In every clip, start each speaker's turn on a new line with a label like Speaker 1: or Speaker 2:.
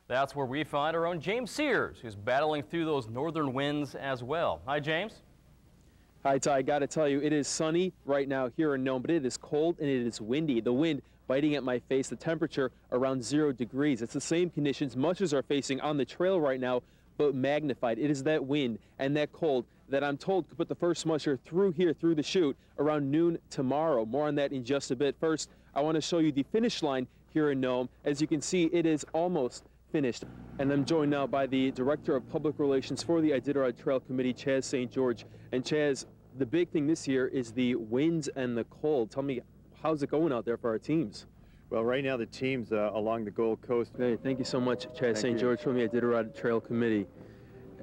Speaker 1: That's where we find our own James Sears, who's battling through those northern winds as well. Hi, James.
Speaker 2: Hi, Ty. I got to tell you, it is sunny right now here in Nome, but it is cold and it is windy. The wind biting at my face, the temperature around 0 degrees. It's the same conditions mushers are facing on the trail right now, but magnified. It is that wind and that cold that I'm told could put the first musher through here, through the chute, around noon tomorrow. More on that in just a bit. First, I want to show you the finish line here in Nome. As you can see, it is almost finished. And I'm joined now by the Director of Public Relations for the Iditarod Trail Committee, Chaz St. George. And Chaz, the big thing this year is the winds and the cold. Tell me, how's it going out there for our teams?
Speaker 3: Well, right now the teams along the Gold Coast.
Speaker 2: Hey, thank you so much, Chaz St. George from the Iditarod Trail Committee.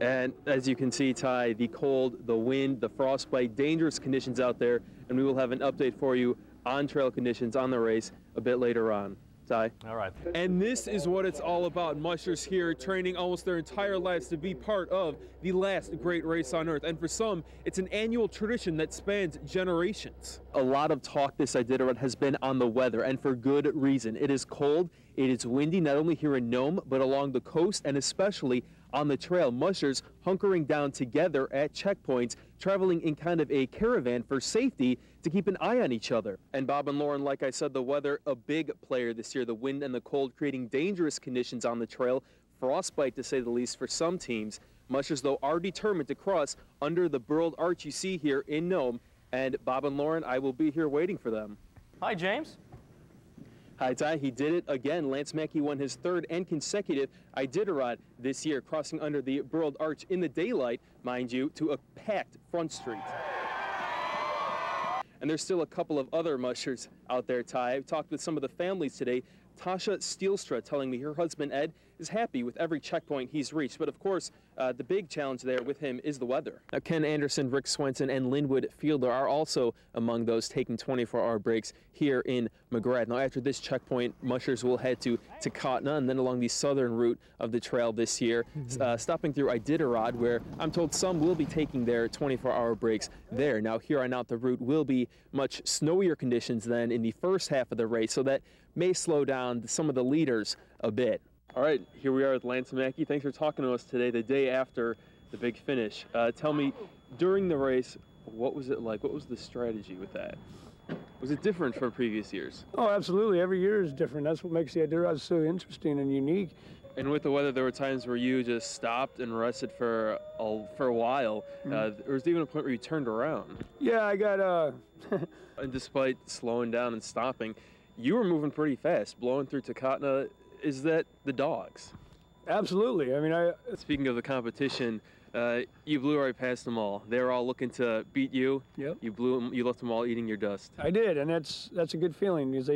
Speaker 2: And as you can see, Ty, the cold, the wind, the frostbite, dangerous conditions out there, and we will have an update for you on trail conditions on the race a bit later on. Ty?
Speaker 1: All right.
Speaker 2: And this is what it's all about. Mushers here training almost their entire lives to be part of the last great race on earth. And for some, it's an annual tradition that spans generations. A lot of talk this Iditarod has been on the weather, and for good reason. It is cold, it is windy, not only here in Nome, but along the coast and especially on the trail. Mushers hunkering down together at checkpoints, traveling in kind of a caravan for safety to keep an eye on each other. And Bob and Lauren, like I said, the weather, a big player this year. The wind and the cold creating dangerous conditions on the trail, frostbite to say the least for some teams. Mushers, though, are determined to cross under the burled arch you see here in Nome. And Bob and Lauren, I will be here waiting for them.
Speaker 1: Hi, James.
Speaker 2: Hi, Ty. He did it again. Lance Mackey won his third and consecutive Iditarod this year, crossing under the burled arch in the daylight, mind you, to a packed front street. And there's still a couple of other mushers out there, Ty. I've talked with some of the families today. Tasha Steelstra telling me her husband, Ed, is happy with every checkpoint he's reached. But of course, the big challenge there with him is the weather. Now, Ken Anderson, Rick Swenson, and Linwood Fielder are also among those taking 24-hour breaks here in McGrath. Now, after this checkpoint, mushers will head to Takotna and then along the southern route of the trail this year, stopping through Iditarod, where I'm told some will be taking their 24-hour breaks there. Now, here on out, the route will be much snowier conditions than in the first half of the race, so that may slow down some of the leaders a bit. All right, here we are with Lance Mackey. Thanks for talking to us today, the day after the big finish. Tell me, during the race, what was it like? What was the strategy with that? Was it different from previous years?
Speaker 4: Oh, absolutely. Every year is different. That's what makes the Iditarod so interesting and unique.
Speaker 2: And with the weather, there were times where you just stopped and rested for a while. There was even a point where you turned around.
Speaker 4: Yeah, I got...
Speaker 2: And despite slowing down and stopping, you were moving pretty fast, blowing through Takotna. Is that the dogs?
Speaker 4: Absolutely. I mean,
Speaker 2: Speaking of the competition, you blew right past them all. They were all looking to beat you.
Speaker 4: Yep.
Speaker 2: You blew them. You left them all eating your dust.
Speaker 4: I did, and that's a good feeling because